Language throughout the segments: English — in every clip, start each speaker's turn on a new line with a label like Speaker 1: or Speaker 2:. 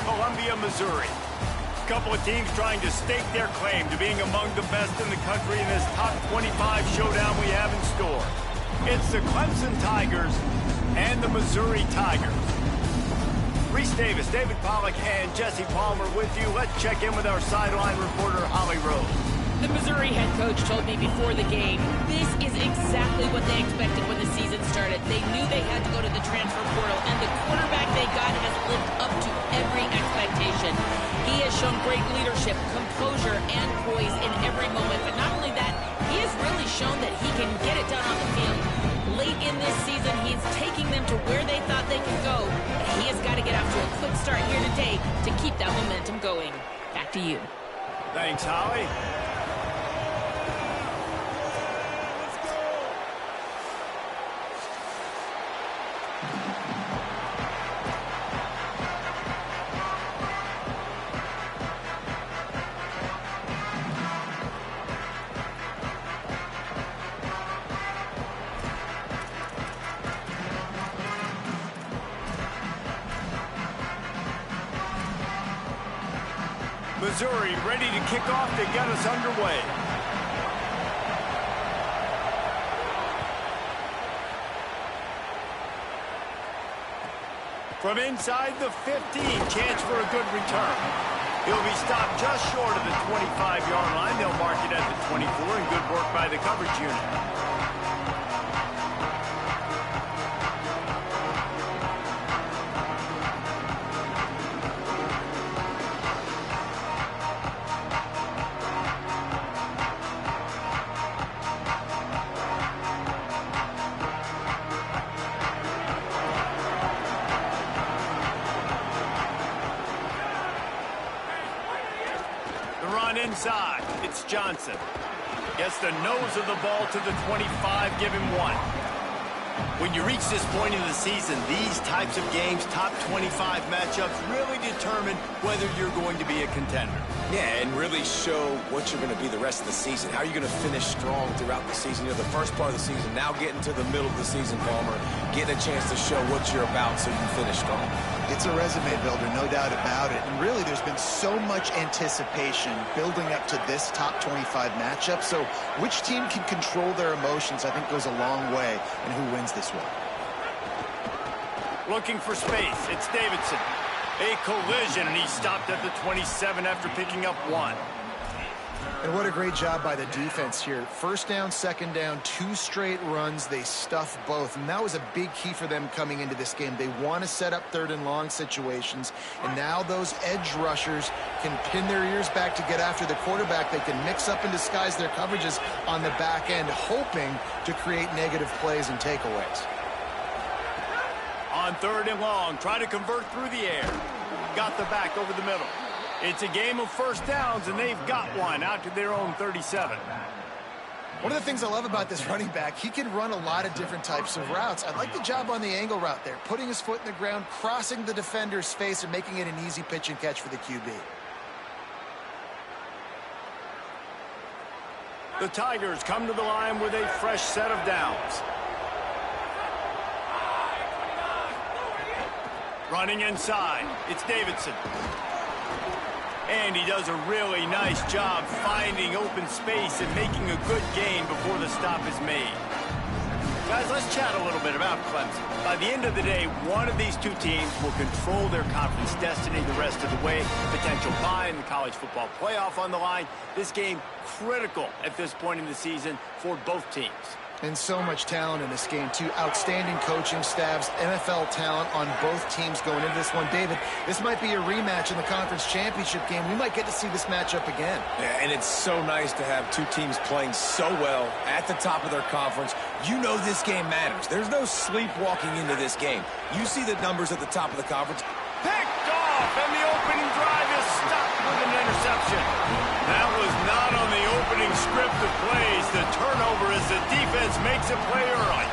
Speaker 1: Columbia, Missouri. A couple of teams trying to stake their claim to being among the best in the country in this top 25 showdown we have in store. It's the Clemson Tigers and the Missouri Tigers. Reese Davis, David Pollack, and Jesse Palmer with you. Let's check in with our sideline reporter, Holly Rose.
Speaker 2: The Missouri head coach told me before the game, this is exactly what they expected when the season started. They knew they had to go to the transfer portal, and the quarterback they got has lived up to every expectation. He has shown great leadership, composure, and poise in every moment. But not only that, he has really shown that he can get it done on the field. Late in this season, he's taking them to where they thought they could go. He has got to get off to a quick start here today to keep that momentum going. Back to you.
Speaker 1: Thanks, Holly. Missouri ready to kick off to get us underway. From inside the 15, chance for a good return. He'll be stopped just short of the 25-yard line. They'll mark it at the 24, and good work by the coverage unit. Inside, it's Johnson. Gets the nose of the ball to the 25, give him one. When you reach this point in the season, these types of games, top 25 matchups, really determine whether you're going to be a contender.
Speaker 3: Yeah, and really show what you're going to be the rest of the season. How are you going to finish strong throughout the season? You know, the first part of the season, now getting to the middle of the season, Palmer, getting a chance to show what you're about so you can finish strong.
Speaker 4: It's a resume builder, no doubt about it. And really, there's been so much anticipation building up to this top 25 matchup. So which team can control their emotions, I think, goes a long way in who wins this one.
Speaker 1: Looking for space, it's Davidson. A collision, and he stopped at the 27 after picking up one.
Speaker 4: And what a great job by the defense here. First down, second down, 2 straight runs. They stuffed both, and that was a big key for them coming into this game. They want to set up third and long situations, and now those edge rushers can pin their ears back to get after the quarterback. They can mix up and disguise their coverages on the back end, hoping to create negative plays and takeaways.
Speaker 1: On third and long, try to convert through the air. Got the back over the middle. It's a game of first downs, and they've got one out to their own 37.
Speaker 4: One of the things I love about this running back, he can run a lot of different types of routes. I like the job on the angle route there, putting his foot in the ground, crossing the defender's face, and making it an easy pitch and catch for the QB.
Speaker 1: The Tigers come to the line with a fresh set of downs. Running inside, it's Davidson. And he does a really nice job finding open space and making a good gain before the stop is made. Guys, let's chat a little bit about Clemson. By the end of the day, one of these two teams will control their conference destiny the rest of the way. Potential bye in the college football playoff on the line. This game critical at this point in the season for both teams.
Speaker 4: And so much talent in this game, too. Outstanding coaching staffs, NFL talent on both teams going into this one. David, this might be a rematch in the conference championship game. We might get to see this matchup again.
Speaker 3: Yeah, and it's so nice to have two teams playing so well at the top of their conference. You know this game matters. There's no sleepwalking into this game. You see the numbers at the top of the conference.
Speaker 1: Picked off, and the opening drive is stopped with an interception. That was not on the opening script of plays. The turnover as the defense makes a play early.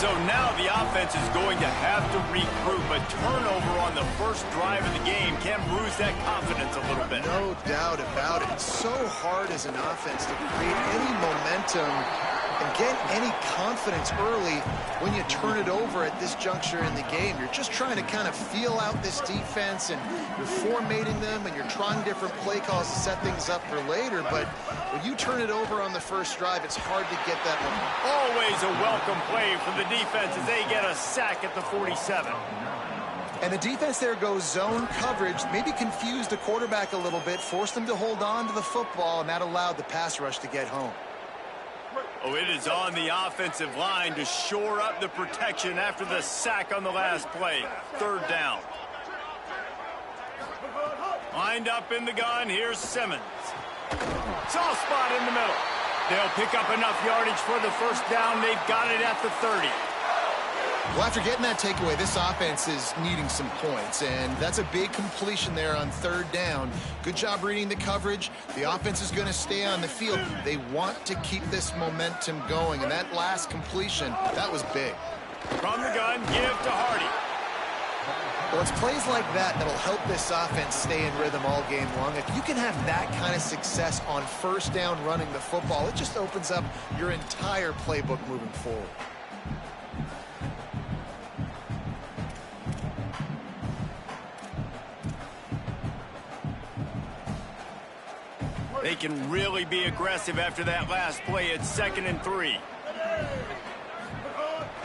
Speaker 1: So now the offense is going to have to regroup. A turnover on the first drive of the game can bruise that confidence a little bit.
Speaker 4: No doubt about it. It's so hard as an offense to create any momentum and get any confidence early when you turn it over at this juncture in the game. You're just trying to kind of feel out this defense, and you're formatting them, and you're trying different play calls to set things up for later. But when you turn it over on the first drive, it's hard to get that one.
Speaker 1: Always a welcome play from the defense as they get a sack at the 47.
Speaker 4: And the defense there goes zone coverage, maybe confused the quarterback a little bit, forced him to hold on to the football, and that allowed the pass rush to get home.
Speaker 1: Oh, it is on the offensive line to shore up the protection after the sack on the last play. Third down. Lined up in the gun, here's Simmons. Soft spot in the middle. They'll pick up enough yardage for the first down. They've got it at the 30.
Speaker 4: Well, after getting that takeaway, this offense is needing some points, and that's a big completion there on third down. Good job reading the coverage. The offense is going to stay on the field. They want to keep this momentum going, and that last completion, that was big.
Speaker 1: From the gun, give to Hardy.
Speaker 4: Well, it's plays like that that'll help this offense stay in rhythm all game long. If you can have that kind of success on first down running the football, it just opens up your entire playbook moving forward.
Speaker 1: They can really be aggressive after that last play at 2nd and 3.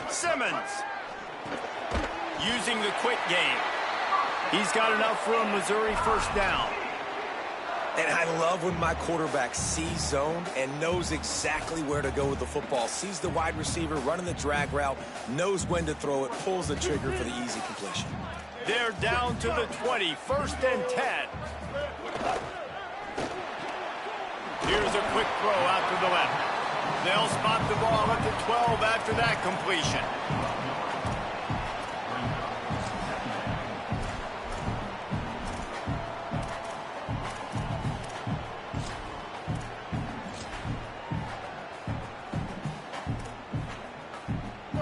Speaker 1: Simmons using the quick game. He's got enough for a Missouri first down.
Speaker 3: And I love when my quarterback sees zone and knows exactly where to go with the football. Sees the wide receiver running the drag route, knows when to throw it, pulls the trigger for the easy completion.
Speaker 1: They're down to the 20, 1st and 10. Here's a quick throw out to the left. They'll spot the ball at the 12 after that completion.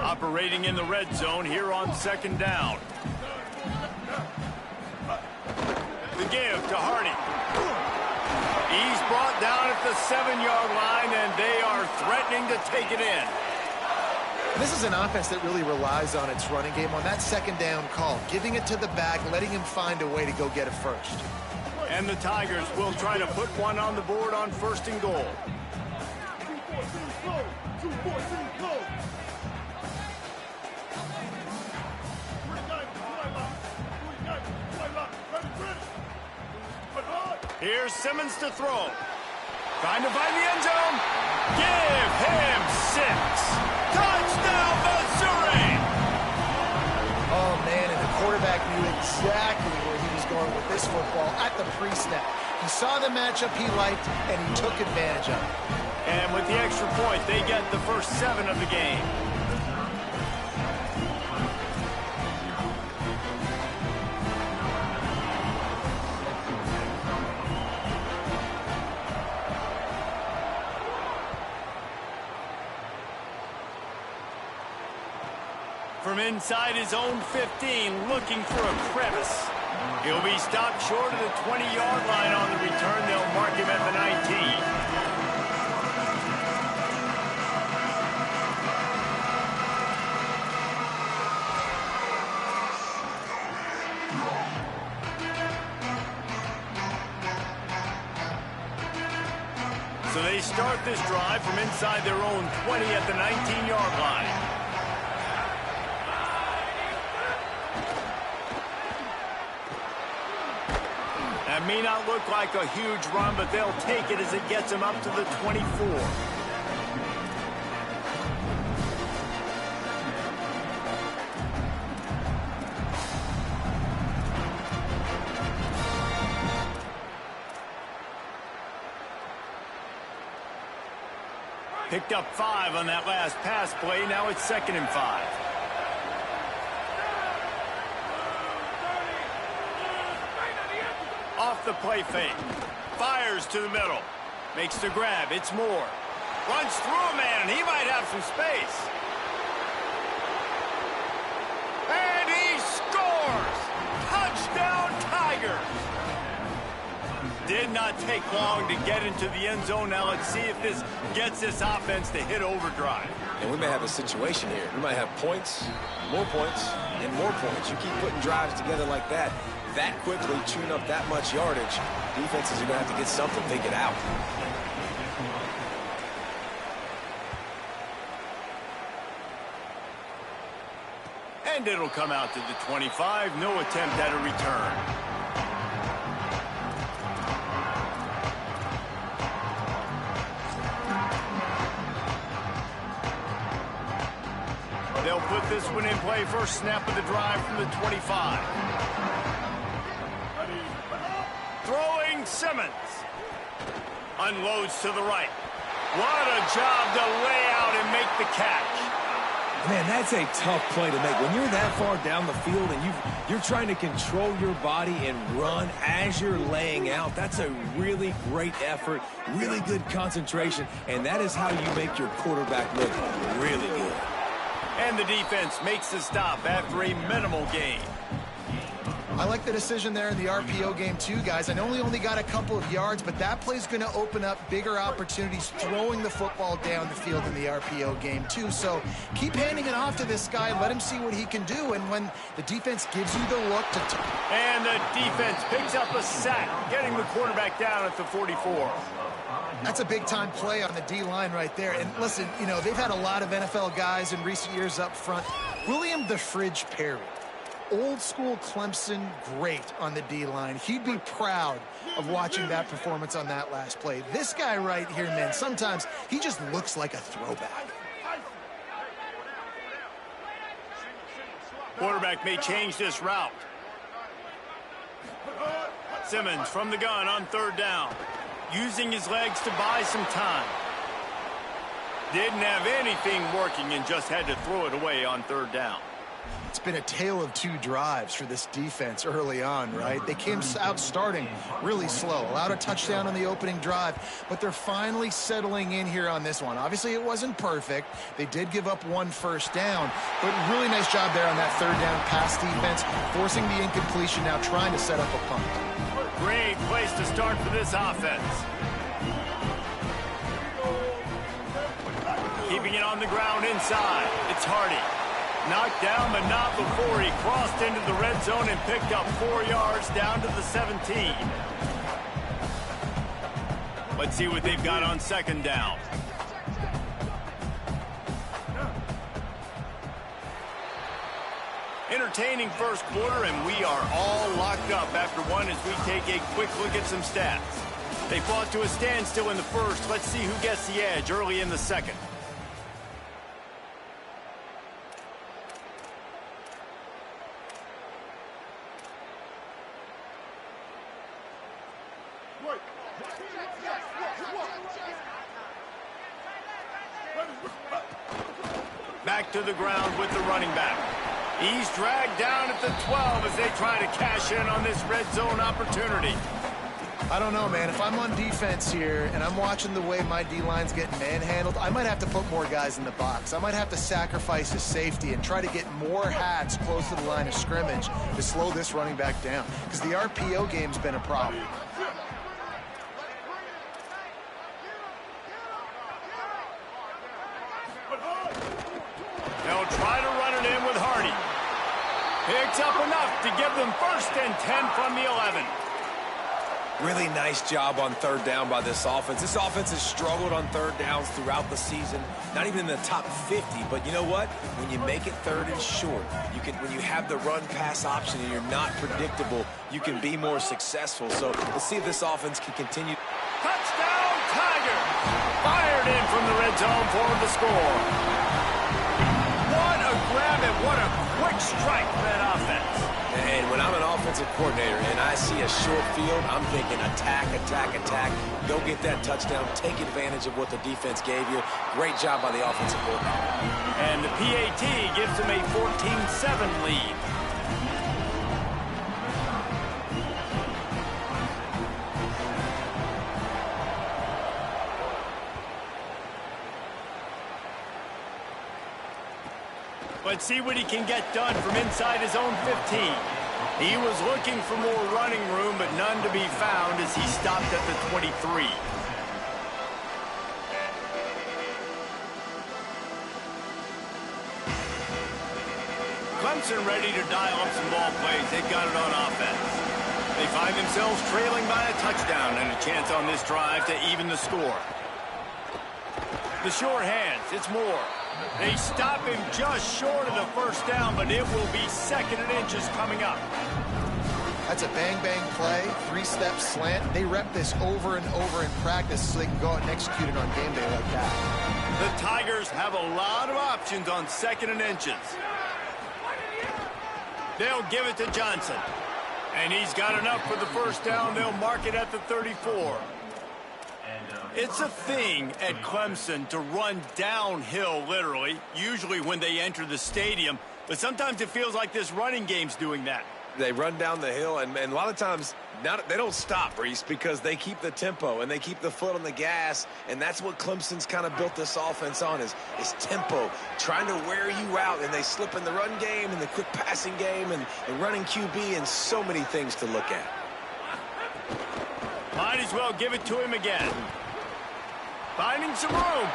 Speaker 1: Operating in the red zone here on 2nd down. The give to Hardy. He's brought down at the 7-yard line, and they are threatening to take it in.
Speaker 4: This is an offense that really relies on its running game on that 2nd down call, giving it to the back, letting him find a way to go get it first.
Speaker 1: And the Tigers will try to put one on the board on 1st and goal. Here's Simmons to throw. Trying to find the end zone. Give him 6. Touchdown, Missouri!
Speaker 4: Oh, man, and the quarterback knew exactly where he was going with this football at the pre-snap. He saw the matchup he liked, and he took advantage of it.
Speaker 1: And with the extra point, they get the first 7 of the game. From inside his own 15, looking for a crevice. He'll be stopped short of the 20-yard line on the return. They'll mark him at the 19. So they start this drive from inside their own 20 at the 19-yard line. That may not look like a huge run, but they'll take it as it gets them up to the 24. Picked up 5 on that last pass play. Now it's 2nd and 5. Off the play fake. Fires to the middle. Makes the grab. It's Moore. Runs through a man, and he might have some space. And he scores! Touchdown, Tigers! Did not take long to get into the end zone. Now let's see if this gets this offense to hit overdrive.
Speaker 3: And we may have a situation here. We might have points, and more points. You keep putting drives together like that quickly, chewing up that much yardage, defenses are going to have to get something figured out.
Speaker 1: And it'll come out to the 25. No attempt at a return. They'll put this one in play. First snap of the drive from the 25. Throwing Simmons. Unloads to the right. What a job to lay out and make the catch.
Speaker 3: Man, that's a tough play to make. When you're that far down the field and you're trying to control your body and run as you're laying out, that's a really great effort, really good concentration, and that is how you make your quarterback look really good.
Speaker 1: And the defense makes the stop after a minimal gain.
Speaker 4: I like the decision there in the RPO game too, guys. I know we only got a couple of yards, but that play's going to open up bigger opportunities throwing the football down the field in the RPO game too. So keep handing it off to this guy. Let him see what he can do. And when the defense gives you the look to...
Speaker 1: And the defense picks up a sack, getting the quarterback down at the 44.
Speaker 4: That's a big-time play on the D-line right there. And listen, you know, they've had a lot of NFL guys in recent years up front. William the Fridge Perry. Old school Clemson great on the D-line. He'd be proud of watching that performance on that last play. This guy right here, man, sometimes he just looks like a throwback.
Speaker 1: Quarterback may change this route. Simmons from the gun on third down. Using his legs to buy some time. Didn't have anything working and just had to throw it away on third down.
Speaker 4: It's been a tale of two drives for this defense early on, right? They came out starting really slow, allowed a touchdown on the opening drive, but they're finally settling in here on this one. Obviously, it wasn't perfect. They did give up one first down, but really nice job there on that third down pass defense, forcing the incompletion, now trying to set up a punt.
Speaker 1: Great place to start for this offense. Keeping it on the ground inside. It's Hardy. Knocked down, but not before he crossed into the red zone and picked up 4 yards down to the 17. Let's see what they've got on second down. Entertaining first quarter, and we are all locked up after one as we take a quick look at some stats. They fought to a standstill in the first. Let's see who gets the edge early in the second. Back to the ground with the running back. He's dragged down at the 12 as they try to cash in on this red zone opportunity.
Speaker 4: I don't know, man. If I'm on defense here and I'm watching the way my D-line's getting manhandled, I might have to put more guys in the box. I might have to sacrifice his safety and try to get more hats close to the line of scrimmage to slow this running back down, because the RPO game's been a problem.
Speaker 1: They'll try to run it in with Hardy. Picks up enough to give them 1st and 10 from the 11.
Speaker 3: Really nice job on third down by this offense. This offense has struggled on third downs throughout the season. Not even in the top 50, but you know what? When you make it third and short, when you have the run-pass option and you're not predictable, you can be more successful. So let's see if this offense can continue.
Speaker 1: Touchdown, Tiger! Fired in from the red zone for the score. What a grab and what a quick strike for that offense.
Speaker 3: And when I'm an offensive coordinator and I see a short field, I'm thinking attack, attack, attack. Go get that touchdown. Take advantage of what the defense gave you. Great job by the offensive coordinator.
Speaker 1: And the PAT gives them a 14-7 lead. Let's see what he can get done from inside his own 15. He was looking for more running room, but none to be found as he stopped at the 23. Clemson ready to dial up some ball plays. They've got it on offense. They find themselves trailing by a touchdown and a chance on this drive to even the score. The short hands, it's Moore. They stop him just short of the first down, but it will be 2nd and inches coming up.
Speaker 4: That's a bang-bang play, 3-step slant. They rep this over and over in practice so they can go out and execute it on game day like that.
Speaker 1: The Tigers have a lot of options on 2nd and inches. They'll give it to Johnson. And he's got enough for the first down. They'll mark it at the 34. It's a thing at Clemson to run downhill, literally, usually when they enter the stadium. But sometimes it feels like this running game's doing that.
Speaker 3: They run down the hill, and a lot of times they don't stop, Reese, because they keep the tempo and they keep the foot on the gas, and that's what Clemson's kind of built this offense on is tempo, trying to wear you out, and they slip in the run game and the quick passing game and running QB and so many things to look at.
Speaker 1: Might as well give it to him again. Finding some room.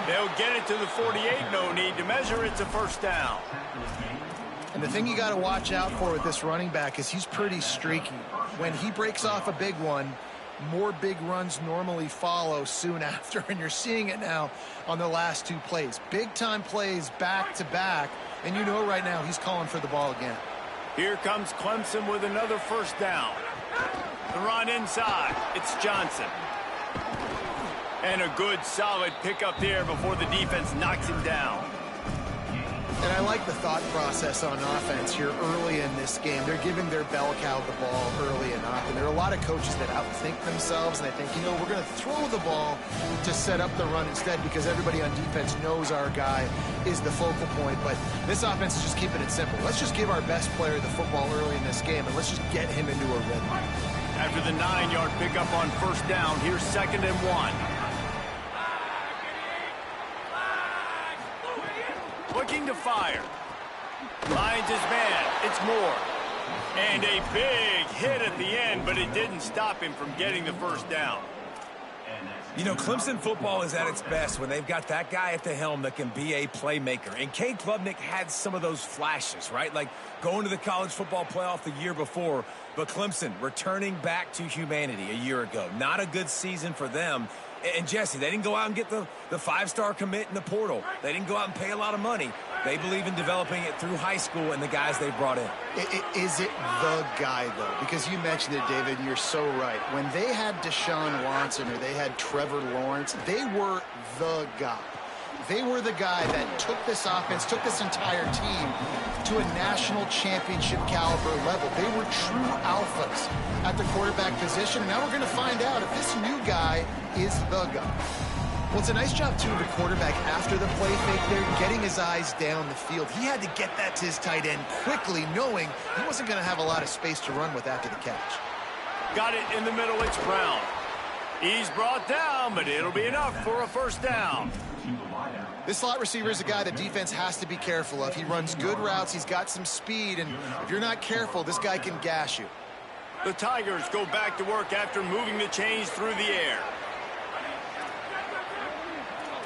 Speaker 1: They'll get it to the 48, no need to measure. It's a first down.
Speaker 4: And the thing you got to watch out for with this running back is he's pretty streaky. When he breaks off a big one, more big runs normally follow soon after, and you're seeing it now on the last 2 plays. Big-time plays back-to-back, and you know right now he's calling for the ball again.
Speaker 1: Here comes Clemson with another first down. The run inside. It's Johnson. And a good, solid pickup there before the defense knocks him down.
Speaker 4: And I like the thought process on offense here early in this game. They're giving their bell cow the ball early enough. And there are a lot of coaches that outthink themselves, and they think, you know, we're going to throw the ball to set up the run instead because everybody on defense knows our guy is the focal point. But this offense is just keeping it simple. Let's just give our best player the football early in this game, and let's just get him into a rhythm.
Speaker 1: After the 9-yard pickup on first down, here's 2nd and 1. Looking to fire. Finds his man. It's Moore. And a big hit at the end, but it didn't stop him from getting the first down.
Speaker 3: You know, Clemson football is at its best when they've got that guy at the helm that can be a playmaker. And Cade Klubnik had some of those flashes, right? Like going to the college football playoff the year before. But Clemson returning back to humanity a year ago. Not a good season for them. And Jesse, they didn't go out and get the 5-star commit in the portal. They didn't go out and pay a lot of money. They believe in developing it through high school and the guys they've brought in.
Speaker 4: Is it the guy, though? Because you mentioned it, David, and you're so right. When they had Deshaun Watson or they had Trevor Lawrence, they were the guy. They were the guy that took this offense, took this entire team to a national championship caliber level. They were true alphas at the quarterback position. And now we're going to find out if this new guy is the guy. Well, it's a nice job, too, of the quarterback after the play fake there, getting his eyes down the field. He had to get that to his tight end quickly, knowing he wasn't going to have a lot of space to run with after the catch.
Speaker 1: Got it in the middle. It's Brown. He's brought down, but it'll be enough for a first down.
Speaker 4: This slot receiver is a guy the defense has to be careful of. He runs good routes. He's got some speed, and if you're not careful, this guy can gash you.
Speaker 1: The Tigers go back to work after moving the chains through the air.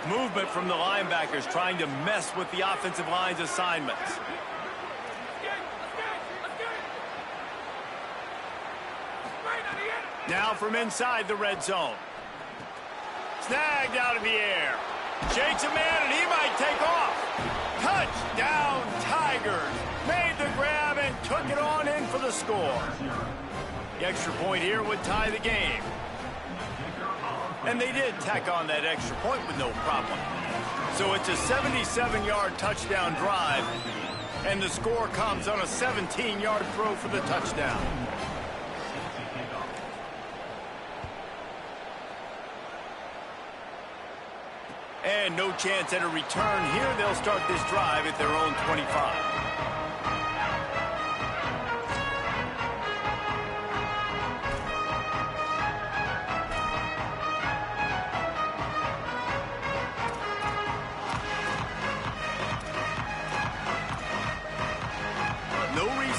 Speaker 1: Movement from the linebackers trying to mess with the offensive line's assignments. Now from inside the red zone. Snagged out of the air. Shakes a man, and he might take off. Touchdown, Tigers. Made the grab and took it on in for the score. The extra point here would tie the game. And they did tack on that extra point with no problem. So it's a 77-yard touchdown drive, and the score comes on a 17-yard throw for the touchdown. And no chance at a return here. They'll start this drive at their own 25.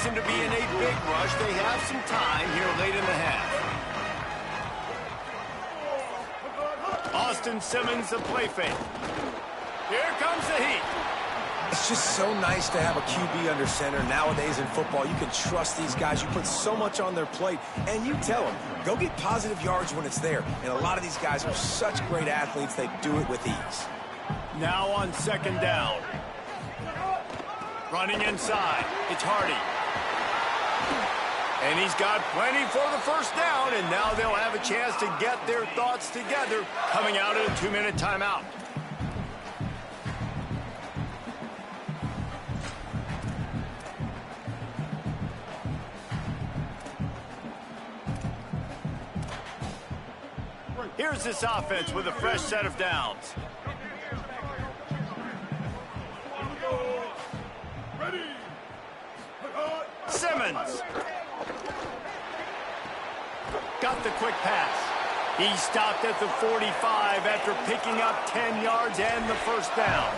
Speaker 1: reason to be in a big rush. They have some time here late in the half. Austin Simmons, the play fake. Here comes the heat.
Speaker 3: It's just so nice to have a QB under center. Nowadays in football, you can trust these guys. You put so much on their plate, and you tell them, go get positive yards when it's there. And a lot of these guys are such great athletes, they do it with ease.
Speaker 1: Now on second down. Running inside, it's Hardy. And he's got plenty for the first down, and now they'll have a chance to get their thoughts together coming out of a 2-minute timeout. Here's this offense with a fresh set of downs. Simmons. Got the quick pass. He stopped at the 45 after picking up 10 yards and the first down.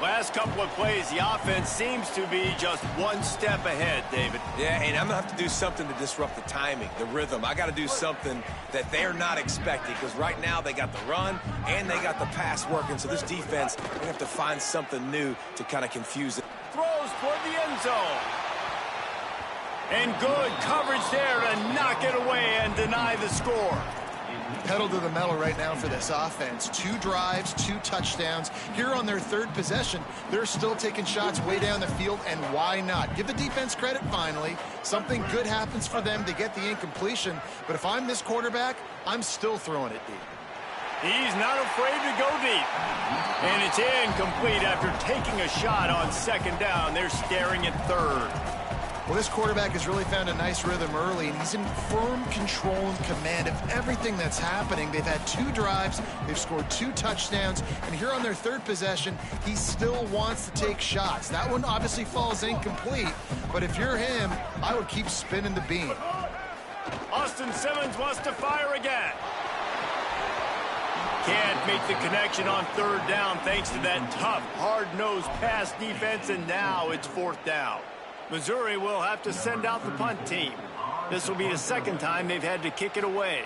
Speaker 1: Last couple of plays, the offense seems to be just one step ahead, David.
Speaker 3: Yeah, and I'm going to have to do something to disrupt the timing, the rhythm. I got to do something that they're not expecting, because right now they got the run and they got the pass working. So this defense, they're going to have to find something new to kind of confuse it.
Speaker 1: Throws toward the end zone. And good coverage there to knock it away and deny the score.
Speaker 4: Pedal to the metal right now for this offense. 2 drives, 2 touchdowns. Here on their third possession, they're still taking shots way down the field, and why not? Give the defense credit finally. Something good happens for them to get the incompletion, but if I'm this quarterback, I'm still throwing it deep.
Speaker 1: He's not afraid to go deep. And it's incomplete after taking a shot on second down. They're staring at third.
Speaker 4: Well, this quarterback has really found a nice rhythm early, and he's in firm control and command of everything that's happening. They've had 2 drives, they've scored 2 touchdowns, and here on their third possession, he still wants to take shots. That one obviously falls incomplete, but if you're him, I would keep spinning the beam.
Speaker 1: Austin Simmons wants to fire again. Can't make the connection on third down thanks to that tough, hard-nosed pass defense, and now it's fourth down. Missouri will have to send out the punt team. This will be the second time they've had to kick it away.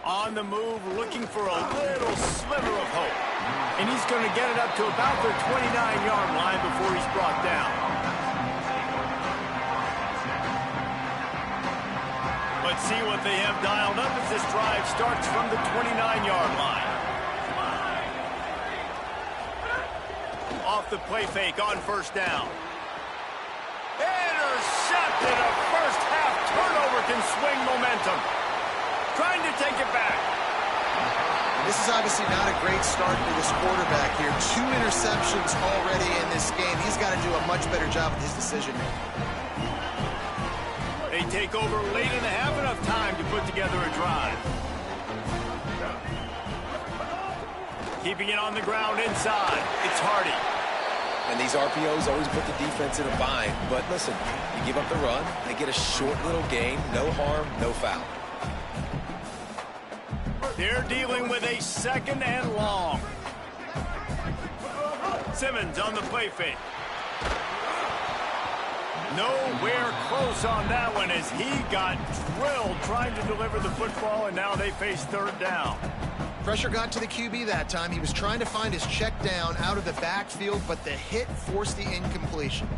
Speaker 1: On the move, looking for a little sliver of hope. And he's going to get it up to about the 29-yard line before he's brought down. Let's see what they have dialed up as this drive starts from the 29-yard line. Off the play fake on first down. Intercepted. A first half turnover can swing momentum. Trying to take it back.
Speaker 4: This is obviously not a great start for this quarterback here. 2 interceptions already in this game. He's got to do a much better job with his decision making.
Speaker 1: They take over late in the half, enough time to put together a drive. Keeping it on the ground inside. It's Hardy.
Speaker 3: And these RPOs always put the defense in a bind. But listen, you give up the run, they get a short little gain, no harm, no foul.
Speaker 1: They're dealing with a second and long. Simmons on the play fake. Nowhere close on that one as he got drilled trying to deliver the football, and now they face third down.
Speaker 4: Pressure got to the QB that time. He was trying to find his check down out of the backfield, but the hit forced the incompletion.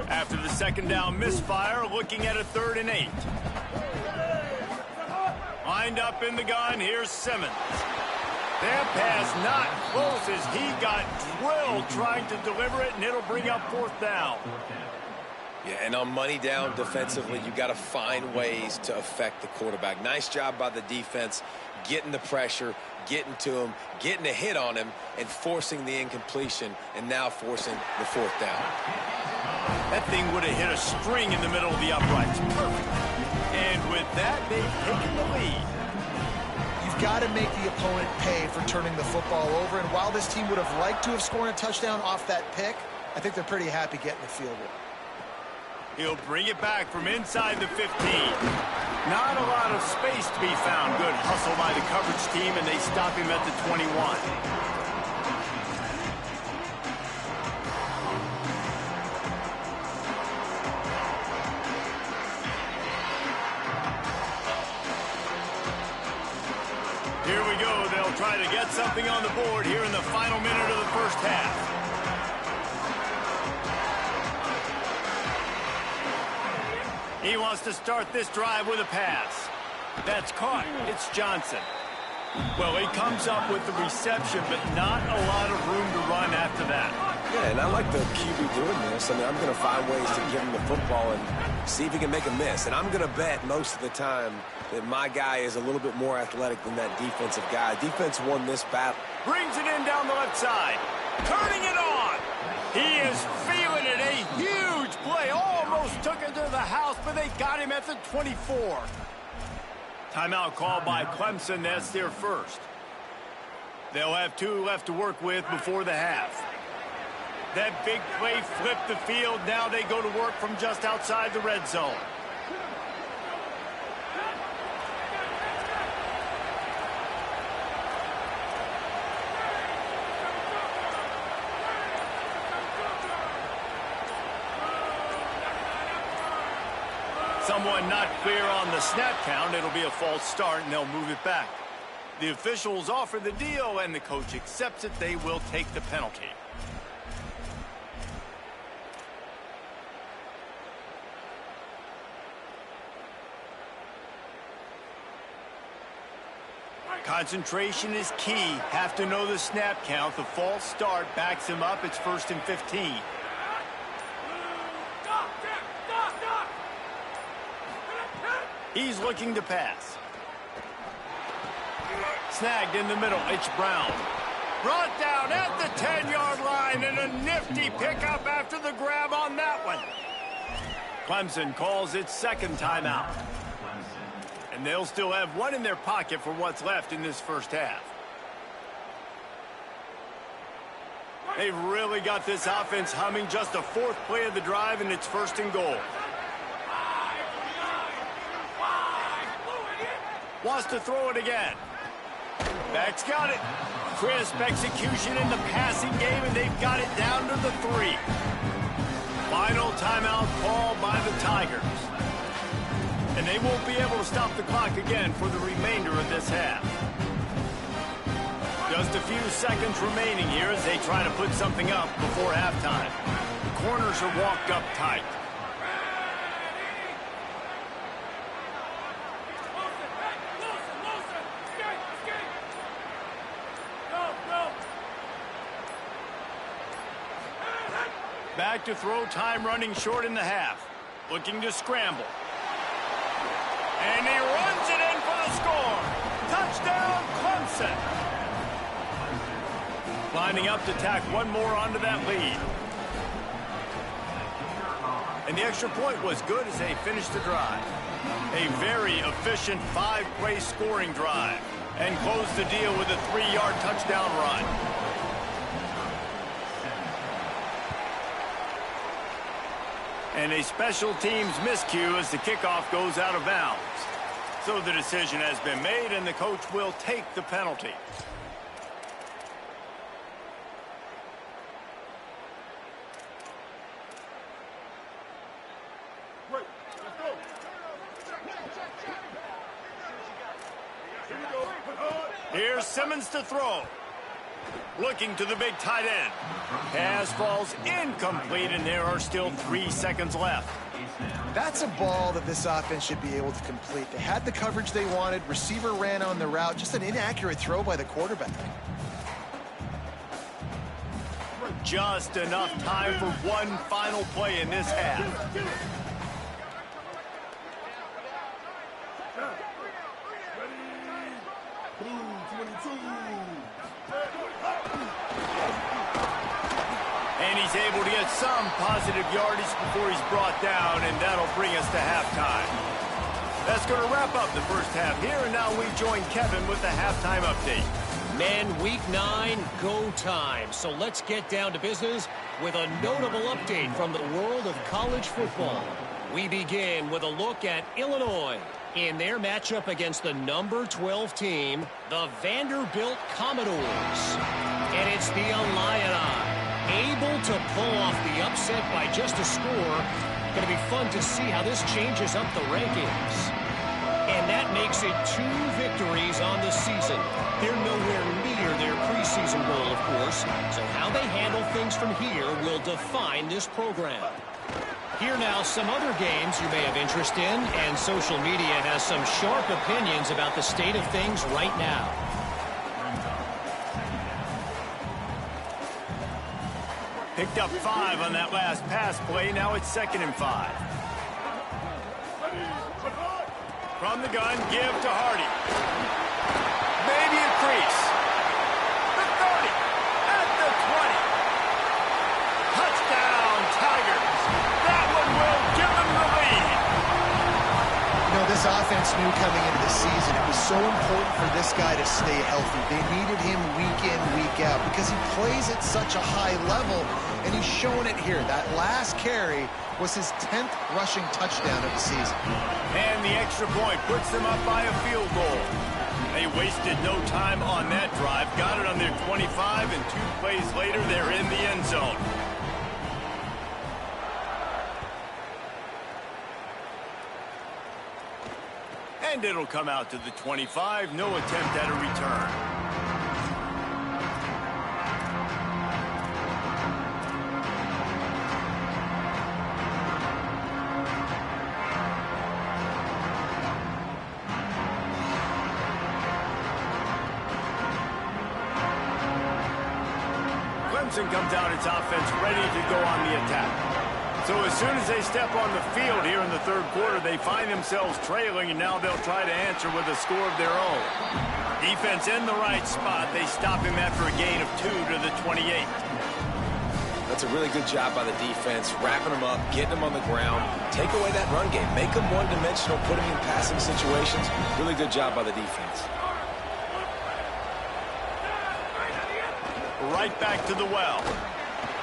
Speaker 1: After the second down misfire, looking at a 3rd and 8. Lined up in the gun, here's Simmons. That pass not close as he got drilled trying to deliver it, and it'll bring up fourth down.
Speaker 3: Yeah, and on money down defensively, you got to find ways to affect the quarterback. Nice job by the defense, getting the pressure, getting to him, getting a hit on him, and forcing the incompletion, and now forcing the fourth down.
Speaker 1: That thing would have hit a string in the middle of the uprights. Perfect. And with that, they've taken the lead.
Speaker 4: You've got to make the opponent pay for turning the football over, and while this team would have liked to have scored a touchdown off that pick, I think they're pretty happy getting the field goal.
Speaker 1: He'll bring it back from inside the 15. Not a lot of space to be found. Good hustle by the coverage team, and they stop him at the 21. Here we go. They'll try to get something on the board here in the final minute of the first half. He wants to start this drive with a pass. That's caught. It's Johnson. Well, he comes up with the reception, but not a lot of room to run after that.
Speaker 3: Yeah, and I like the QB doing this. I mean, I'm going to find ways to give him the football and see if he can make a miss. And I'm going to bet most of the time that my guy is a little bit more athletic than that defensive guy. Defense won this battle.
Speaker 1: Brings it in down the left side. Turning it on. He is feeling it. A huge play. Almost took it to the house, but they got him at the 24. Timeout called by Clemson. That's their first. They'll have 2 left to work with before the half. That big play flipped the field. Now they go to work from just outside the red zone. Someone not clear on the snap count. It'll be a false start, and they'll move it back. The officials offer the deal, and the coach accepts it. They will take the penalty. Concentration is key. Have to know the snap count. The false start backs him up. It's 1st and 15. He's looking to pass. Snagged in the middle. It's Brown. Brought down at the 10-yard line, and a nifty pickup after the grab on that one. Clemson calls its second timeout. And they'll still have 1 in their pocket for what's left in this first half. They've really got this offense humming. Just a 4th play of the drive, and it's 1st and goal. Wants to throw it again. Back's got it. Crisp execution in the passing game, and they've got it down to the 3. Final timeout called by the Tigers. And they won't be able to stop the clock again for the remainder of this half. Just a few seconds remaining here as they try to put something up before halftime. The corners are walked up tight. Back to throw, time running short in the half. Looking to scramble. And he runs it in for the score. Touchdown, Clemson. Lining up to tack one more onto that lead. And the extra point was good as they finished the drive. A very efficient 5-play scoring drive. And closed the deal with a 3-yard touchdown run. And a special teams miscue as the kickoff goes out of bounds. So the decision has been made, and the coach will take the penalty. Here's Simmons to throw. Looking to the big tight end. Pass falls incomplete, and there are still 3 seconds left.
Speaker 4: That's a ball that this offense should be able to complete. They had the coverage they wanted. Receiver ran on the route. Just an inaccurate throw by the quarterback.
Speaker 1: Just enough time for one final play in this half. And he's able to get some positive yardage before he's brought down, and that'll bring us to halftime. That's going to wrap up the first half here, and now we join Kevin with the halftime update.
Speaker 5: Men, week 9, go time. So let's get down to business with a notable update from the world of college football. We begin with a look at Illinois in their matchup against the number 12 team, the Vanderbilt Commodores. And it's the Illini able to pull off the upset by just a score. Going to be fun to see how this changes up the rankings. And that makes it 2 victories on the season. They're nowhere near their preseason goal, of course. So how they handle things from here will define this program. Here now, some other games you may have interest in, and social media has some sharp opinions about the state of things right now.
Speaker 1: Picked up 5 on that last pass play. Now it's 2nd and 5. From the gun, give to Hardy. Maybe a crease. The 30. At the 20. Touchdown, Tigers. That one will give them the lead.
Speaker 4: You know, this offense knew coming into the season it was so important for this guy to stay healthy. They needed him week in, week out because he plays at such a high level, and he's showing it here. That last carry was his 10th rushing touchdown of the season.
Speaker 1: And the extra point puts them up by a field goal. They wasted no time on that drive. Got it on their 25, and 2 plays later, they're in the end zone. And it'll come out to the 25. No attempt at a return. Clemson comes out its offense ready to go on the attack. So as soon as they step on the field here in the 3rd quarter, they find themselves trailing, and now they'll try to answer with a score of their own. Defense in the right spot. They stop him after a gain of 2 to the 28.
Speaker 3: That's a really good job by the defense, wrapping them up, getting them on the ground, take away that run game, make them one-dimensional, put them in passing situations. Really good job by the defense.
Speaker 1: Right back to the well.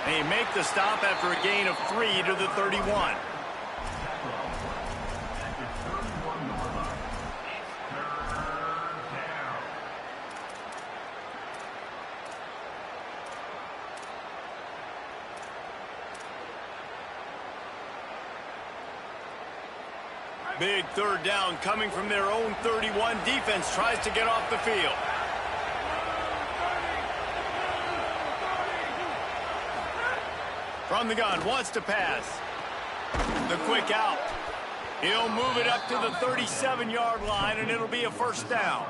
Speaker 1: They make the stop after a gain of 3 to the 31. Big 3rd down coming from their own 31. Defense tries to get off the field. From the gun, wants to pass. The quick out. He'll move it up to the 37-yard line, and it'll be a 1st down.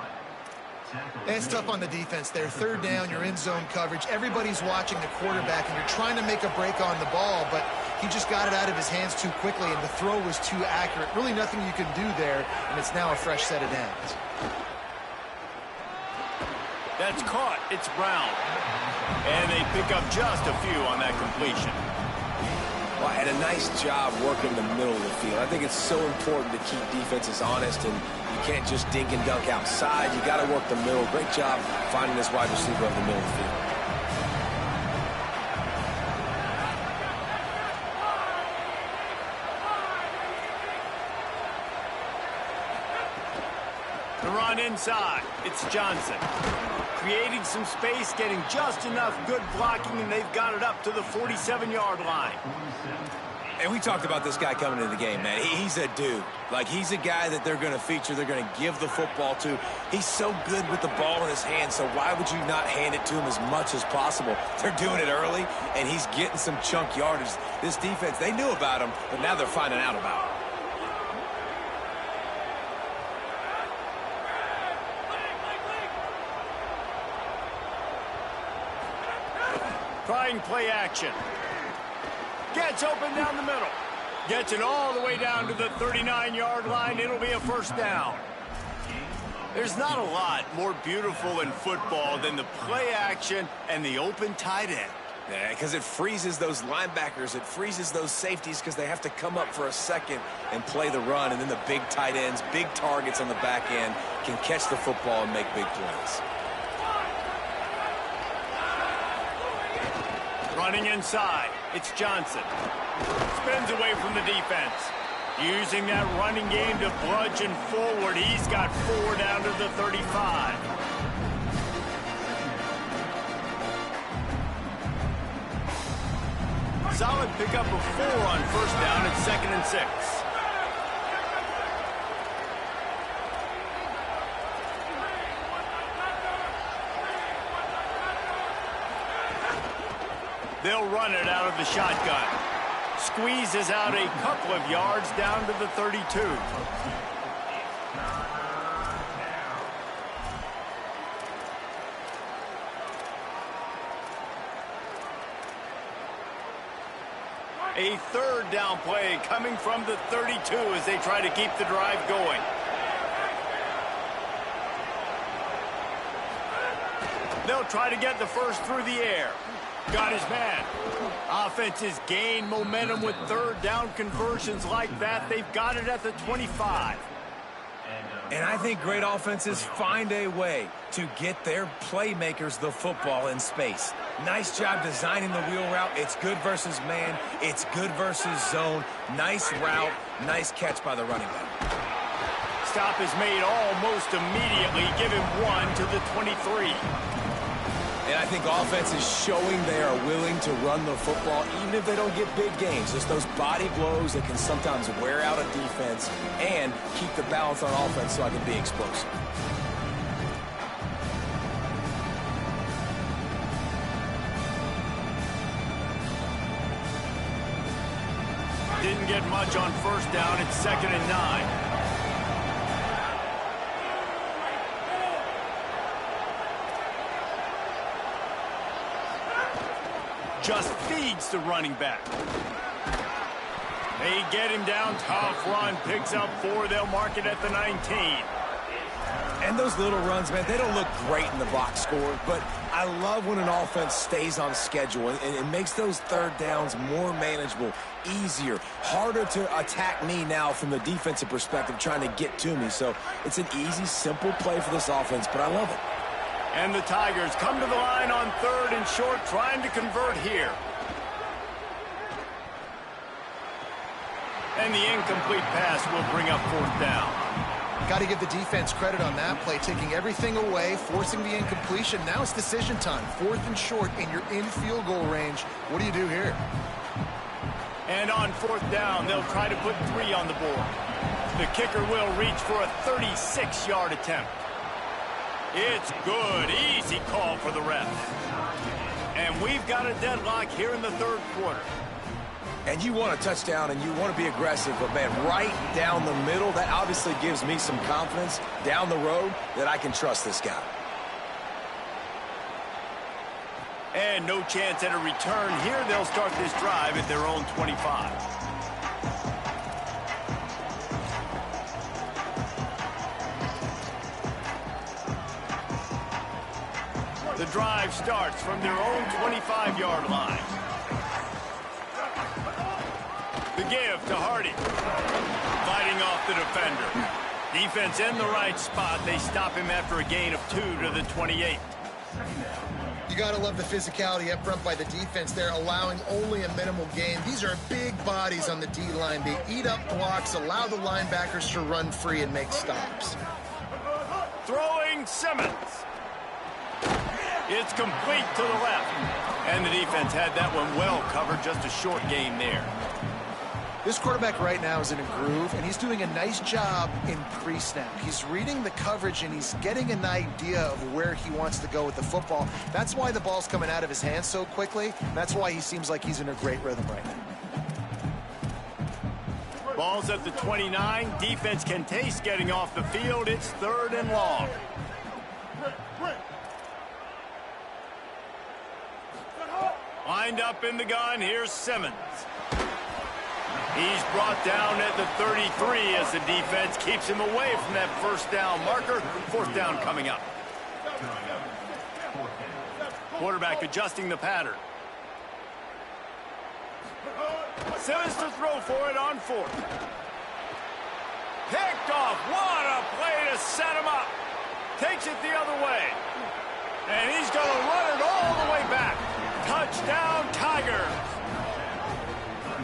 Speaker 4: It's tough on the defense there. 3rd down, you're in zone coverage. Everybody's watching the quarterback, and you're trying to make a break on the ball, but he just got it out of his hands too quickly, and the throw was too accurate. Really nothing you can do there, and it's now a fresh set of downs.
Speaker 1: That's caught. It's Brown. And they pick up just a few on that completion.
Speaker 3: Well, and a nice job working the middle of the field. I think it's so important to keep defenses honest, and you can't just dink and dunk outside. You got to work the middle. Great job finding this wide receiver up the middle of the field.
Speaker 1: The run inside. It's Johnson. Creating some space, getting just enough good blocking, and they've got it up to the 47-yard line.
Speaker 3: And we talked about this guy coming into the game, man. He's a dude. Like, he's a guy that they're going to feature, they're going to give the football to. He's so good with the ball in his hand, so why would you not hand it to him as much as possible? They're doing it early, and he's getting some chunk yardage. This defense, they knew about him, but now they're finding out about him.
Speaker 1: Trying play action. Gets open down the middle. Gets it all the way down to the 39-yard line. It'll be a 1st down. There's not a lot more beautiful in football than the play action and the open tight end.
Speaker 3: Yeah, because it freezes those linebackers. It freezes those safeties because they have to come up for a second and play the run. And then the big tight ends, big targets on the back end can catch the football and make big plays.
Speaker 1: Running inside, it's Johnson. Spins away from the defense. Using that running game to bludgeon forward. He's got 4 down to the 35. Solid pickup of 4 on first down at 2nd and 6. They'll run it out of the shotgun. Squeezes out a couple of yards down to the 32. A 3rd down play coming from the 32 as they try to keep the drive going. They'll try to get the first through the air. Got his man. Offenses gain momentum with 3rd down conversions like that. They've got it at the 25.
Speaker 3: And I think great offenses find a way to get their playmakers the football in space. Nice job designing the wheel route. It's good versus man. It's good versus zone. Nice route. Nice catch by the running back.
Speaker 1: Stop is made almost immediately. Give him 1 to the 23.
Speaker 3: And I think offense is showing they are willing to run the football, even if they don't get big gains. Just those body blows that can sometimes wear out a defense and keep the balance on offense so I can be explosive.
Speaker 1: Didn't get much on first down. It's 2nd and 9. Just feeds the running back. They get him down. Tough run. Picks up 4. They'll mark it at the 19.
Speaker 3: And those little runs, man, they don't look great in the box score, but I love when an offense stays on schedule and it makes those 3rd downs more manageable, easier, harder to attack me now from the defensive perspective trying to get to me. So it's an easy, simple play for this offense, but I love it.
Speaker 1: And the Tigers come to the line on 3rd and short, trying to convert here. And the incomplete pass will bring up 4th down.
Speaker 4: Got to give the defense credit on that play, taking everything away, forcing the incompletion. Now it's decision time. 4th and short, and you're in field goal range. What do you do here?
Speaker 1: And on 4th down, they'll try to put 3 on the board. The kicker will reach for a 36-yard attempt. It's good. Easy call for the ref. And we've got a deadlock here in the 3rd quarter.
Speaker 3: And you want a touchdown and you want to be aggressive, but, man, right down the middle, that obviously gives me some confidence down the road that I can trust this guy.
Speaker 1: And no chance at a return here. They'll start this drive at their own 25. The drive starts from their own 25-yard line. The give to Hardy. Fighting off the defender. Defense in the right spot. They stop him after a gain of 2 to the 28.
Speaker 4: You got to love the physicality up front by the defense there, allowing only a minimal gain. These are big bodies on the D-line. They eat up blocks, allow the linebackers to run free and make stops.
Speaker 1: Throwing Simmons. It's complete to the left. And the defense had that one well covered. Just a short gain there.
Speaker 4: This quarterback right now is in a groove, and he's doing a nice job in pre-snap. He's reading the coverage, and he's getting an idea of where he wants to go with the football. That's why the ball's coming out of his hands so quickly. That's why he seems like he's in a great rhythm right now.
Speaker 1: Ball's at the 29. Defense can taste getting off the field. It's 3rd and long. Lined up in the gun. Here's Simmons. He's brought down at the 33 as the defense keeps him away from that first down marker. 4th down coming up. Quarterback adjusting the pattern. Simmons to throw for it on fourth. Picked off. What a play to set him up. Takes it the other way. And he's going to run it all the way back. Touchdown, Tigers.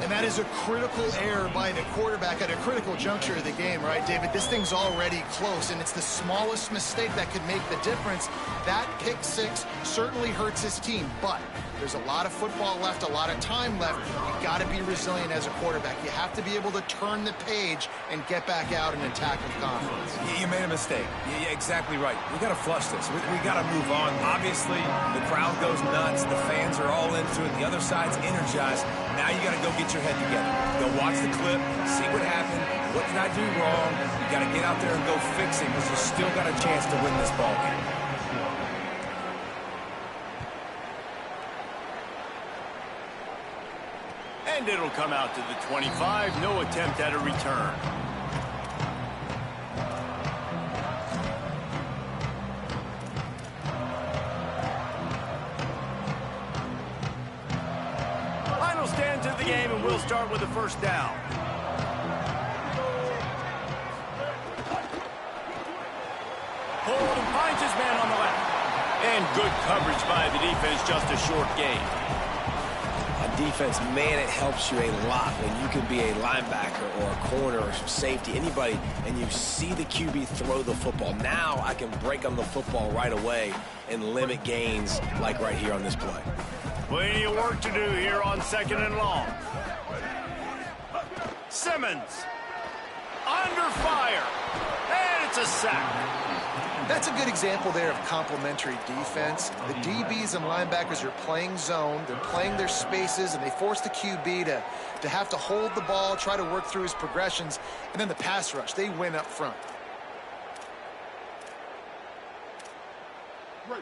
Speaker 4: And that is a critical error by the quarterback at a critical juncture of the game, right, David? This thing's already close, and it's the smallest mistake that could make the difference. That pick six certainly hurts his team, but there's a lot of football left, a lot of time left. You got to be resilient as a quarterback. You have to be able to turn the page and get back out and attack with confidence.
Speaker 3: You made a mistake. Yeah, exactly right. We got to flush this. We got to move on. Obviously, the crowd goes nuts. The fans are all into it. The other side's energized. Now you got to go get your head together. Go watch the clip, see what happened, what did I do wrong. You got to get out there and go fix it because you still got a chance to win this ball game.
Speaker 1: And it'll come out to the 25. No attempt at a return. Final stand to the game, and we'll start with the first down. Hold and finds his man on the left. And good coverage by the defense, just a short gain.
Speaker 3: Defense, man, it helps you a lot when you can be a linebacker or a corner or safety, anybody, and you see the QB throw the football. Now I can break on the football right away and limit gains like right here on this play.
Speaker 1: Plenty of work to do here on 2nd and long. Simmons under fire, and it's a sack.
Speaker 4: That's a good example there of complementary defense. The DBs and linebackers are playing zone, they're playing their spaces, and they force the QB to have to hold the ball, try to work through his progressions, and then the pass rush, they win up front.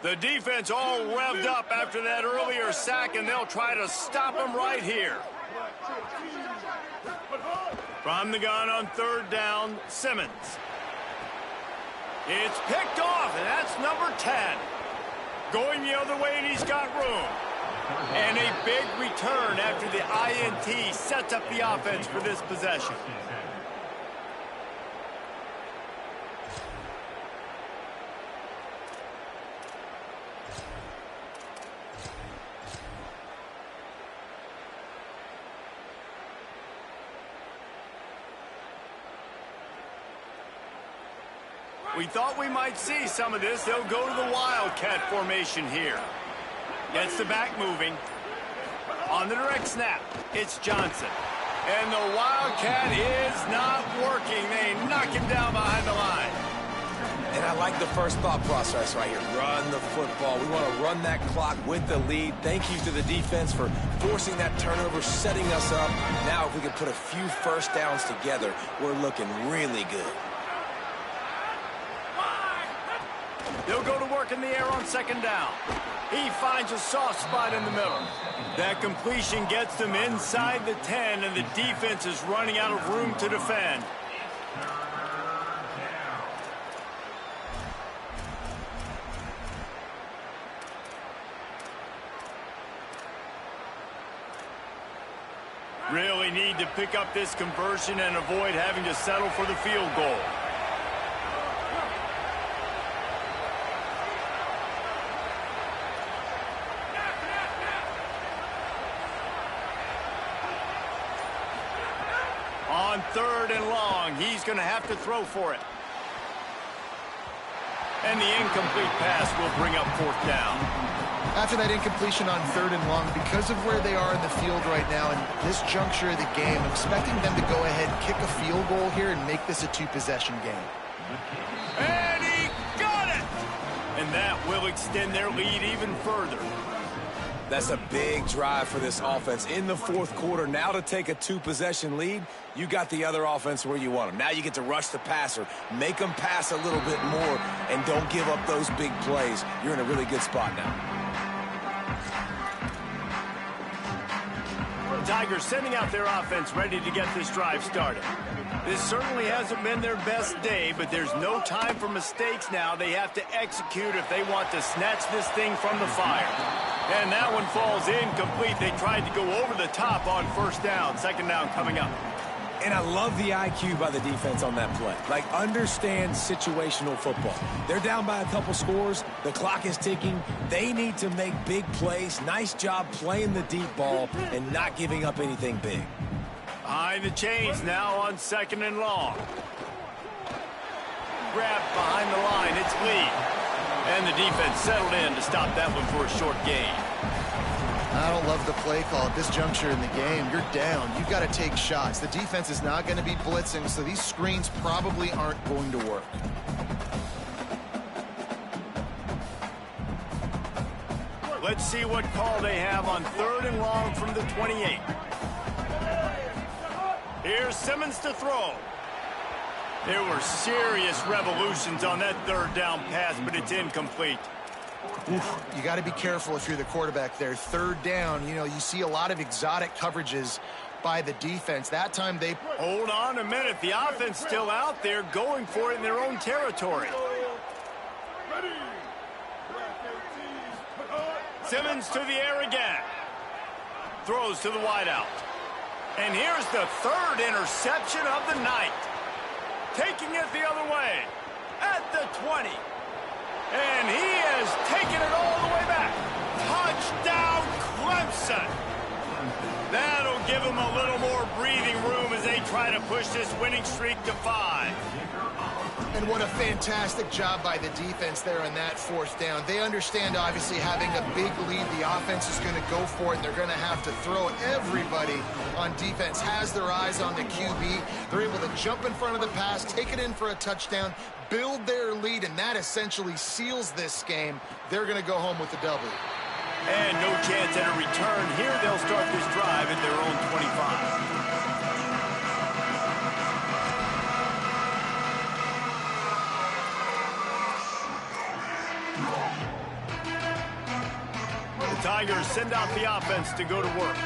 Speaker 1: The defense all revved up after that earlier sack, and they'll try to stop him right here. From the gun on 3rd down, Simmons. It's picked off, and that's number 10. Going the other way, and he's got room. And a big return after the INT sets up the offense for this possession. We thought we might see some of this. They'll go to the Wildcat formation here. Gets the back moving. On the direct snap, it's Johnson. And the Wildcat is not working. They knock him down behind the line.
Speaker 3: And I like the first thought process right here. Run the football. We want to run that clock with the lead. Thank you to the defense for forcing that turnover, setting us up. Now if we can put a few first downs together, we're looking really good.
Speaker 1: They'll go to work in the air on 2nd down. He finds a soft spot in the middle. That completion gets them inside the 10, and the defense is running out of room to defend. Really need to pick up this conversion and avoid having to settle for the field goal. On 3rd and long, he's going to have to throw for it. And the incomplete pass will bring up 4th down.
Speaker 4: After that incompletion on 3rd and long, because of where they are in the field right now and this juncture of the game, I'm expecting them to go ahead and kick a field goal here and make this a 2-possession game.
Speaker 1: And he got it! And that will extend their lead even further.
Speaker 3: That's a big drive for this offense in the 4th quarter. Now to take a 2-possession lead, you got the other offense where you want them. Now you get to rush the passer, make them pass a little bit more, and don't give up those big plays. You're in a really good spot now.
Speaker 1: Tigers sending out their offense ready to get this drive started. This certainly hasn't been their best day, but there's no time for mistakes now. They have to execute if they want to snatch this thing from the fire. And that one falls incomplete. They tried to go over the top on first down. Second down coming up.
Speaker 3: And I love the IQ by the defense on that play. Like, understand situational football. They're down by a couple scores. The clock is ticking. They need to make big plays. Nice job playing the deep ball and not giving up anything big.
Speaker 1: Behind the chains now on second and long. Grabbed behind the line. It's Lee. And the defense settled in to stop that one for a short gain.
Speaker 4: I don't love the play call at this juncture in the game. You're down. You've got to take shots. The defense is not going to be blitzing, so these screens probably aren't going to work.
Speaker 1: Let's see what call they have on third and long from the 28. Here's Simmons to throw. There were serious revolutions on that third down pass, but it's incomplete.
Speaker 4: Oof, you got to be careful if you're the quarterback there. Third down, you see a lot of exotic coverages by the defense. That time they...
Speaker 1: Hold on a minute. The offense still out there going for it in their own territory. Simmons to the air again. Throws to the wideout. And here's the third interception of the night. Taking it the other way at the 20. And he has taken it all the way back. Touchdown, Clemson. That'll give them a little more breathing room as they try to push this winning streak to 5.
Speaker 4: And what a fantastic job by the defense there on that fourth down. They understand, obviously, having a big lead. The offense is going to go for it, and they're going to have to throw it. Everybody on defense has their eyes on the QB. They're able to jump in front of the pass, take it in for a touchdown, build their lead, and that essentially seals this game. They're going to go home with the W.
Speaker 1: And no chance at a return. Here they'll start this drive at their own 25. The Tigers send out the offense to go to work.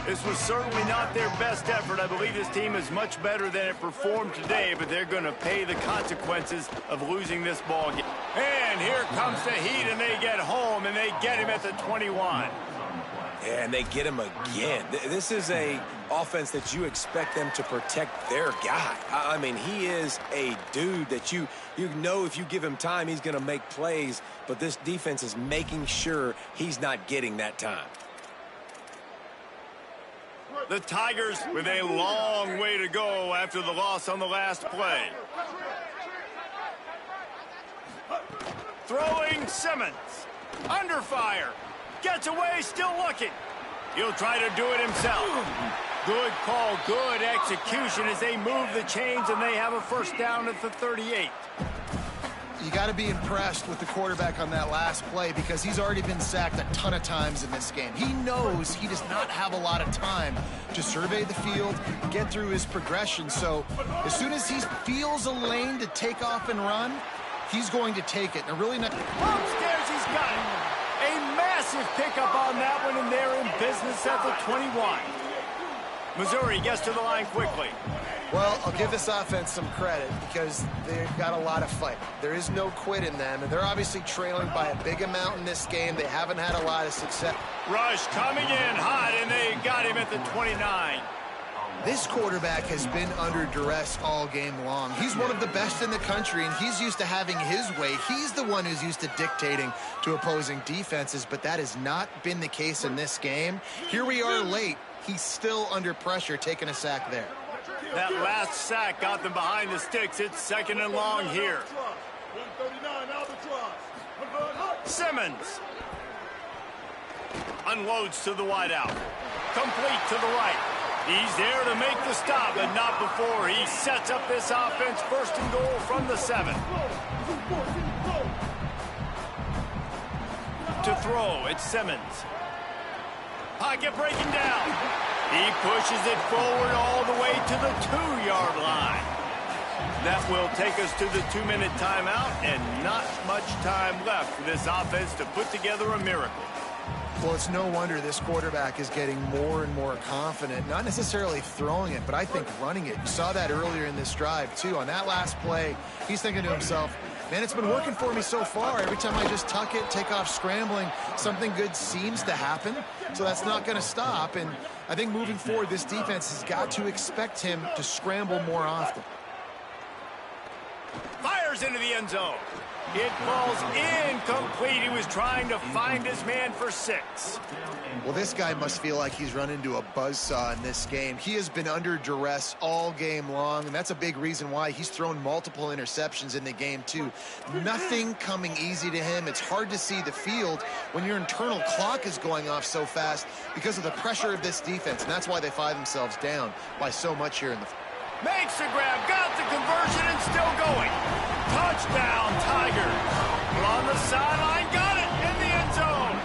Speaker 1: This was certainly not their best effort. I believe this team is much better than it performed today, but they're going to pay the consequences of losing this ball game. And here comes the Heat, and they get home, and they get him at the 21.
Speaker 3: Yeah, and they get him again. This is a offense that you expect them to protect their guy. I mean, he is a dude that you know if you give him time, he's going to make plays, but this defense is making sure he's not getting that time.
Speaker 1: The Tigers with a long way to go after the loss on the last play. Throwing Simmons. Under fire. Gets away, still looking. He'll try to do it himself. Good call, good execution as they move the chains and they have a first down at the 38.
Speaker 4: You got to be impressed with the quarterback on that last play because he's already been sacked a ton of times in this game. He knows he does not have a lot of time to survey the field, get through his progression. So as soon as he feels a lane to take off and run, he's going to take it. And really not...
Speaker 1: Upstairs, he's got it. A massive pickup on that one, and they're in business at the 21. Missouri gets to the line quickly.
Speaker 4: Well, I'll give this offense some credit because they've got a lot of fight. There is no quit in them, and they're obviously trailing by a big amount in this game. They haven't had a lot of success.
Speaker 1: Rush coming in hot, and they got him at the 29.
Speaker 4: This quarterback has been under duress all game long. He's one of the best in the country, and he's used to having his way. He's the one who's used to dictating to opposing defenses, but that has not been the case in this game. Here we are late. He's still under pressure, taking a sack there.
Speaker 1: That last sack got them behind the sticks. It's second and long here. Simmons unloads to the wideout. Complete to the right. He's there to make the stop, but not before he sets up this offense. First and goal from the 7. To throw, it's Simmons. Pocket breaking down. He pushes it forward all the way to the 2-yard line. That will take us to the 2-minute timeout, and not much time left for this offense to put together a miracle.
Speaker 4: Well, it's no wonder this quarterback is getting more and more confident, not necessarily throwing it, but I think running it. You saw that earlier in this drive, too. On that last play, he's thinking to himself, man, it's been working for me so far. Every time I just tuck it, take off scrambling, something good seems to happen. So that's not going to stop. And I think moving forward, this defense has got to expect him to scramble more often.
Speaker 1: Fires into the end zone. It falls incomplete. He was trying to find his man for 6.
Speaker 4: Well, this guy must feel like he's run into a buzzsaw in this game. He has been under duress all game long, and that's a big reason why he's thrown multiple interceptions in the game, too. Nothing coming easy to him. It's hard to see the field when your internal clock is going off so fast because of the pressure of this defense, and that's why they find themselves down by so much here in the
Speaker 1: Makes the grab, got the conversion, and still going. Touchdown, Tigers. On the sideline, got it in the end zone.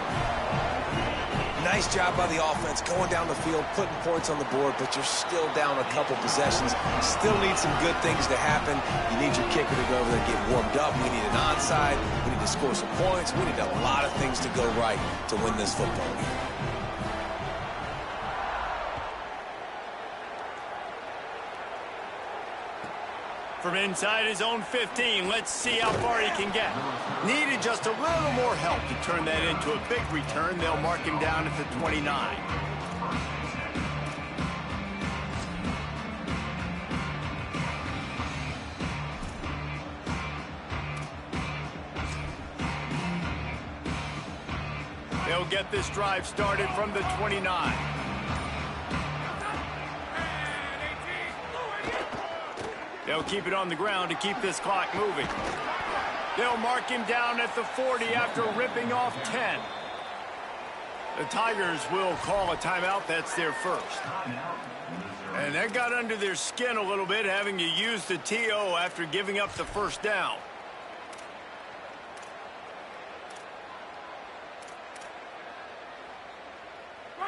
Speaker 3: Nice job by the offense going down the field, putting points on the board, but you're still down a couple possessions. Still need some good things to happen. You need your kicker to go over there and get warmed up. We need an onside. We need to score some points. We need a lot of things to go right to win this football game.
Speaker 1: From inside his own 15, let's see how far he can get. Needed just a little more help to turn that into a big return. They'll mark him down at the 29. They'll get this drive started from the 29. They'll keep it on the ground to keep this clock moving. They'll mark him down at the 40 after ripping off 10. The Tigers will call a timeout. That's their first. And that got under their skin a little bit, having to use the TO after giving up the first down.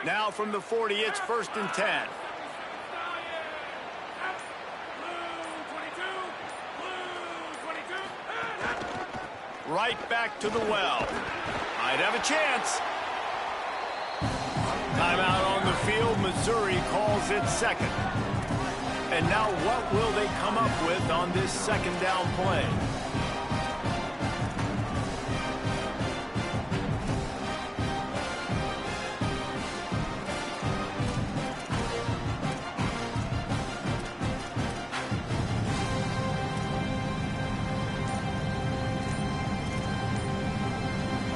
Speaker 1: Now from the 40, it's 1st and 10. Right back to the well. Might have a chance. Timeout on the field. Missouri calls it second. And now what will they come up with on this second down play?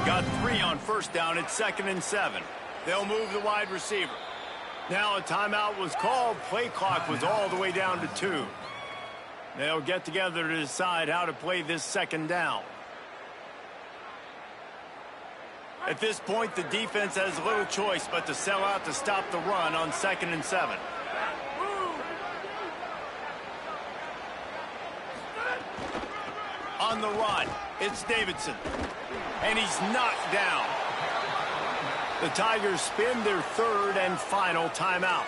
Speaker 1: Got 3 on first down. It's 2nd and 7. They'll move the wide receiver. Now a timeout was called. Play clock was all the way down to 2. They'll get together to decide how to play this second down. At this point, the defense has little choice but to sell out to stop the run on 2nd and 7. On the run, it's Davidson. And he's knocked down. The Tigers spin their 3rd and final timeout.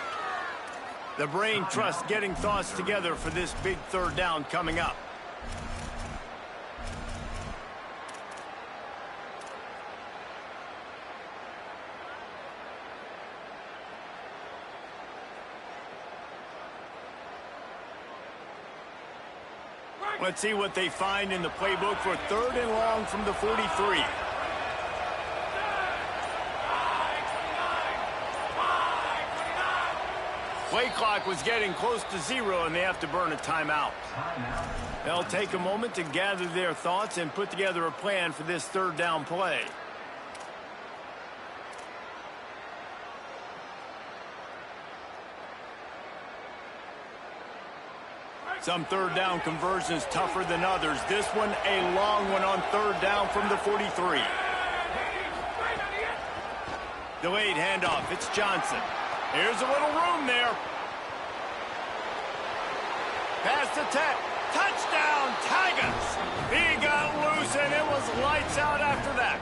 Speaker 1: The brain trust getting thoughts together for this big 3rd down coming up. Let's see what they find in the playbook for 3rd and long from the 43. Play clock was getting close to 0, and they have to burn a timeout. They'll take a moment to gather their thoughts and put together a plan for this 3rd down play. Some 3rd down conversions tougher than others. This one a long one on 3rd down from the 43. Delayed handoff. It's Johnson. Here's a little room there. Pass to Tech. Touchdown, Tigers. He got loose, and it was lights out after that.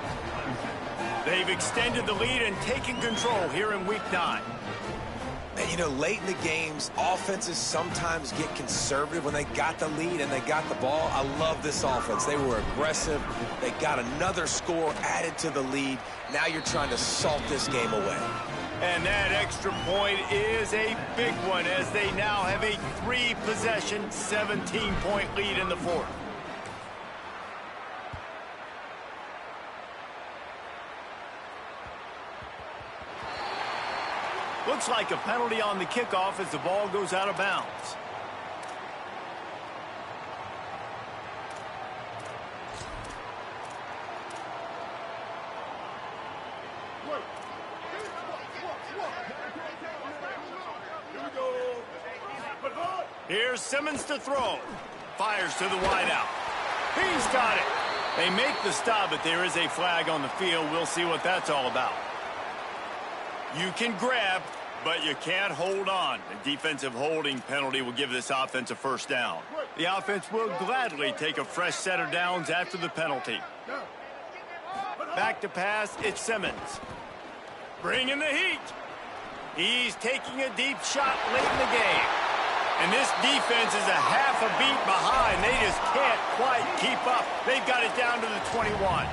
Speaker 1: They've extended the lead and taken control here in Week 9.
Speaker 3: And, you know, late in the games, offenses sometimes get conservative when they got the lead and they got the ball. I love this offense. They were aggressive. They got another score added to the lead. Now you're trying to salt this game away.
Speaker 1: And that extra point is a big one as they now have a 3-possession, 17-point lead in the fourth. Looks like a penalty on the kickoff as the ball goes out of bounds. Here's Simmons to throw. Fires to the wideout. He's got it. They make the stop, but there is a flag on the field. We'll see what that's all about. You can grab, but you can't hold on. A defensive holding penalty will give this offense a first down. The offense will gladly take a fresh set of downs after the penalty. Back to pass, it's Simmons. Bringing the heat. He's taking a deep shot late in the game. And this defense is a half a beat behind. They just can't quite keep up. They've got it down to the 21.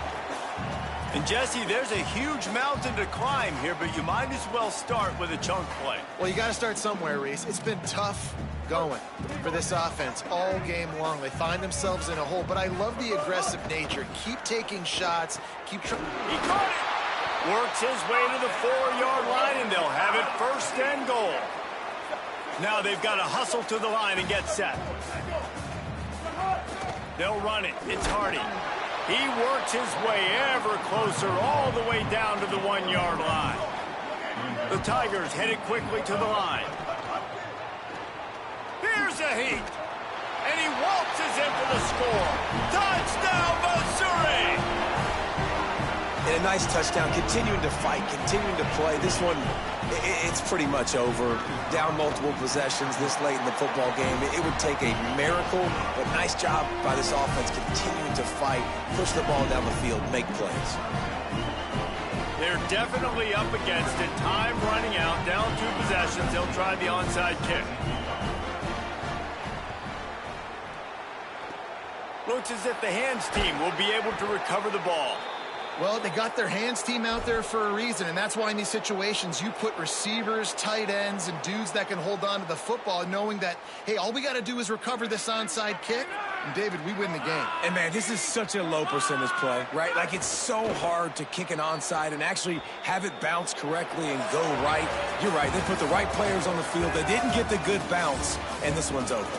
Speaker 1: And, Jesse, there's a huge mountain to climb here, but you might as well start with a chunk play.
Speaker 4: Well, you got to start somewhere, Reese. It's been tough going for this offense all game long. They find themselves in a hole, but I love the aggressive nature. Keep taking shots. Keep trying.
Speaker 1: He caught it. Works his way to the 4-yard line, and they'll have it first and goal. Now they've got to hustle to the line and get set. They'll run it. It's Hardy. He works his way ever closer all the way down to the 1-yard line. The Tigers headed quickly to the line. Here's a heat. And he waltzes in for the score. Touchdown, Missouri!
Speaker 3: And a nice touchdown, continuing to fight, continuing to play. This one, it's pretty much over. Down multiple possessions this late in the football game. It would take a miracle, but nice job by this offense continuing to fight, push the ball down the field, make plays.
Speaker 1: They're definitely up against it. Time running out, down 2 possessions. They'll try the onside kick. Looks as if the hands team will be able to recover the ball.
Speaker 4: Well, they got their hands team out there for a reason, and that's why in these situations you put receivers, tight ends, and dudes that can hold on to the football, knowing that, hey, all we got to do is recover this onside kick, and, David, we win the game.
Speaker 3: And, man, this is such a low percentage play, right? Like, it's so hard to kick an onside and actually have it bounce correctly and go right. You're right. They put the right players on the field. They didn't get the good bounce, and this one's over.